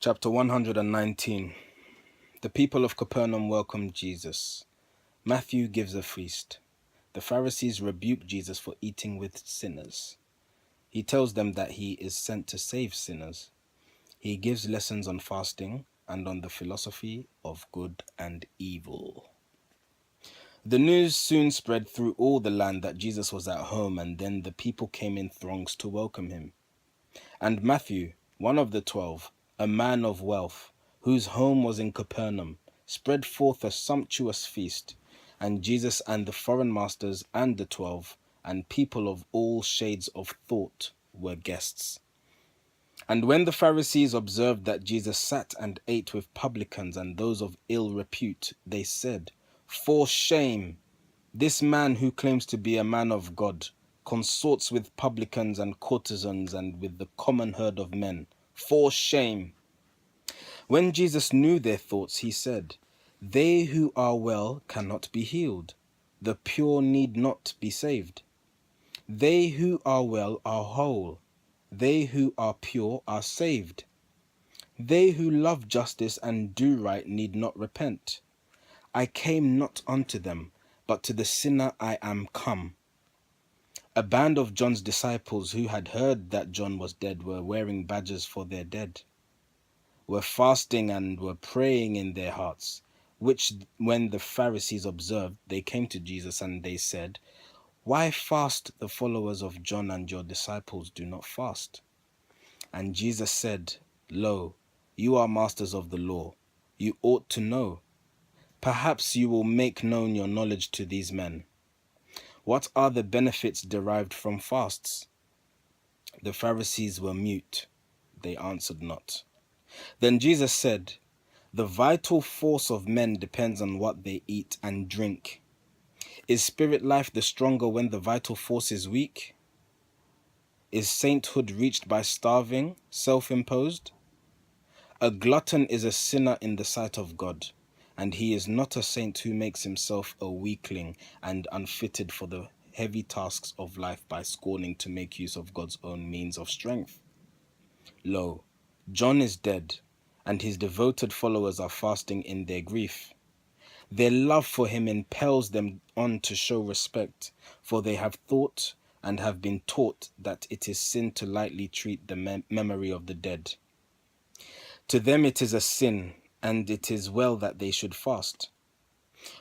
Chapter 119. The people of Capernaum welcomed Jesus. Matthew gives a feast. The Pharisees rebuke Jesus for eating with sinners. He tells them that he is sent to save sinners. He gives lessons on fasting and on the philosophy of good and evil. The news soon spread through all the land that Jesus was at home, and then the people came in throngs to welcome him. And Matthew, one of the 12, a man of wealth, whose home was in Capernaum, spread forth a sumptuous feast, and Jesus and the foreign masters and the 12, and people of all shades of thought were guests. And when the Pharisees observed that Jesus sat and ate with publicans and those of ill repute, they said, "For shame! This man who claims to be a man of God consorts with publicans and courtesans and with the common herd of men. For shame!" When Jesus knew their thoughts, he said, "They who are well cannot be healed. The pure need not be saved. They who are well are whole. They who are pure are saved. They who love justice and do right need not repent. I came not unto them, but to the sinner I am come." A band of John's disciples who had heard that John was dead were wearing badges for their dead, were fasting and were praying in their hearts, which when the Pharisees observed, they came to Jesus and they said, "Why fast the followers of John and your disciples do not fast?" And Jesus said, "Lo, you are masters of the law. You ought to know. Perhaps you will make known your knowledge to these men. What are the benefits derived from fasts?" The Pharisees were mute. They answered not. Then Jesus said, "The vital force of men depends on what they eat and drink. Is spirit life the stronger when the vital force is weak? Is sainthood reached by starving, self-imposed? A glutton is a sinner in the sight of God, and he is not a saint who makes himself a weakling and unfitted for the heavy tasks of life by scorning to make use of God's own means of strength. Lo, John is dead, and his devoted followers are fasting in their grief. Their love for him impels them on to show respect, for they have thought and have been taught that it is sin to lightly treat the memory of the dead. To them it is a sin, and it is well that they should fast.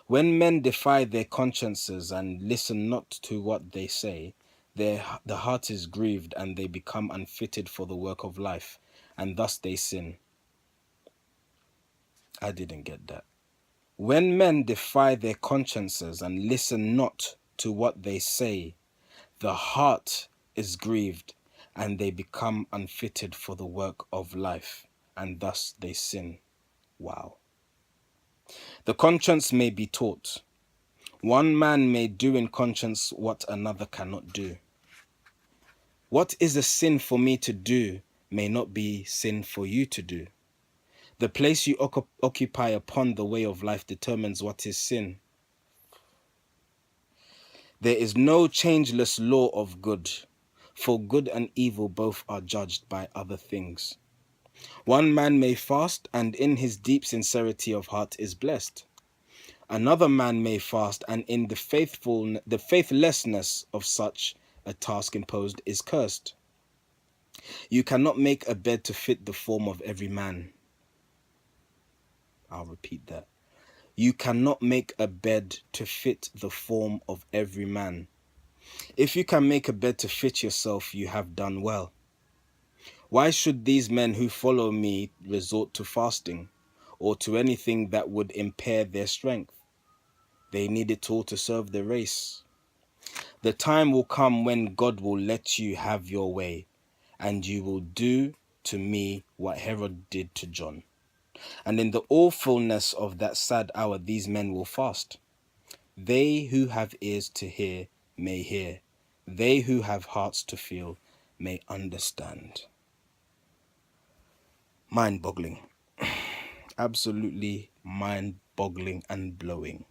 When men defy their consciences and listen not to what they say, the heart is grieved and they become unfitted for the work of life, and thus they sin. I didn't get that. When men defy their consciences and listen not to what they say, the heart is grieved and they become unfitted for the work of life, and thus they sin. Wow. The conscience may be taught. One man may do in conscience what another cannot do. What is a sin for me to do may not be sin for you to do. The place you occupy upon the way of life determines what is sin. There is no changeless law of good, for good and evil both are judged by other things. One man may fast and in his deep sincerity of heart is blessed. Another man may fast and in the faithlessness of such a task imposed is cursed. You cannot make a bed to fit the form of every man. I'll repeat that. You cannot make a bed to fit the form of every man. If you can make a bed to fit yourself, you have done well. Why should these men who follow me resort to fasting or to anything that would impair their strength? They need it all to serve the race. The time will come when God will let you have your way, and you will do to me what Herod did to John. And in the awfulness of that sad hour, these men will fast. They who have ears to hear may hear. They who have hearts to feel may understand. Mind-boggling. Absolutely mind-boggling and blowing.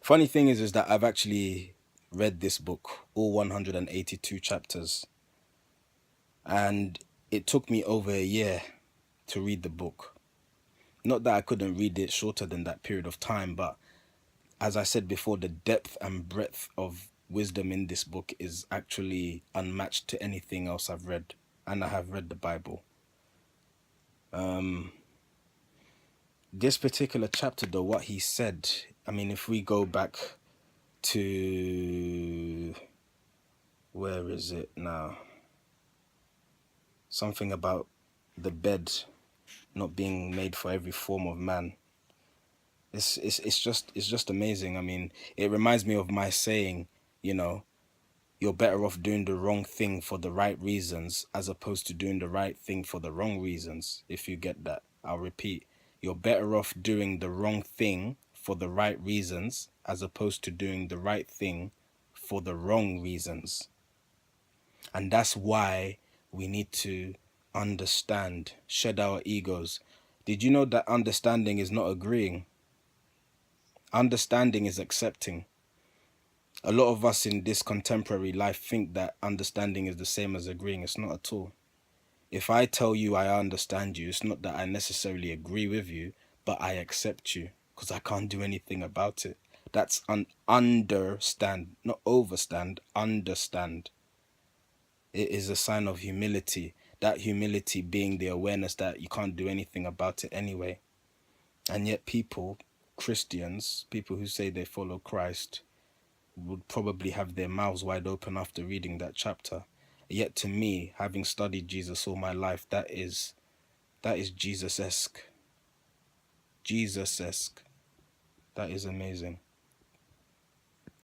Funny thing is that I've actually read this book, all 182 chapters. And it took me over a year to read the book. Not that I couldn't read it shorter than that period of time, but as I said before, the depth and breadth of wisdom in this book is actually unmatched to anything else I've read. And I have read the Bible. This particular chapter, though, what he said, I mean, if we go back to, where is it now? Something about the bed not being made for every form of man. It's just amazing. I mean, it reminds me of my saying, you know, you're better off doing the wrong thing for the right reasons as opposed to doing the right thing for the wrong reasons. If you get that, I'll repeat. You're better off doing the wrong thing for the right reasons as opposed to doing the right thing for the wrong reasons. And that's why we need to understand, shed our egos. Did you know that understanding is not agreeing? Understanding is accepting. A lot of us in this contemporary life think that understanding is the same as agreeing. It's not at all. If I tell you I understand you, it's not that I necessarily agree with you, but I accept you because I can't do anything about it. That's an understand, not overstand, understand. It is a sign of humility. That humility being the awareness that you can't do anything about it anyway. And yet people, Christians, people who say they follow Christ, would probably have their mouths wide open after reading that chapter. Yet to me, having studied Jesus all my life, that is Jesus-esque. Jesus-esque. That is amazing.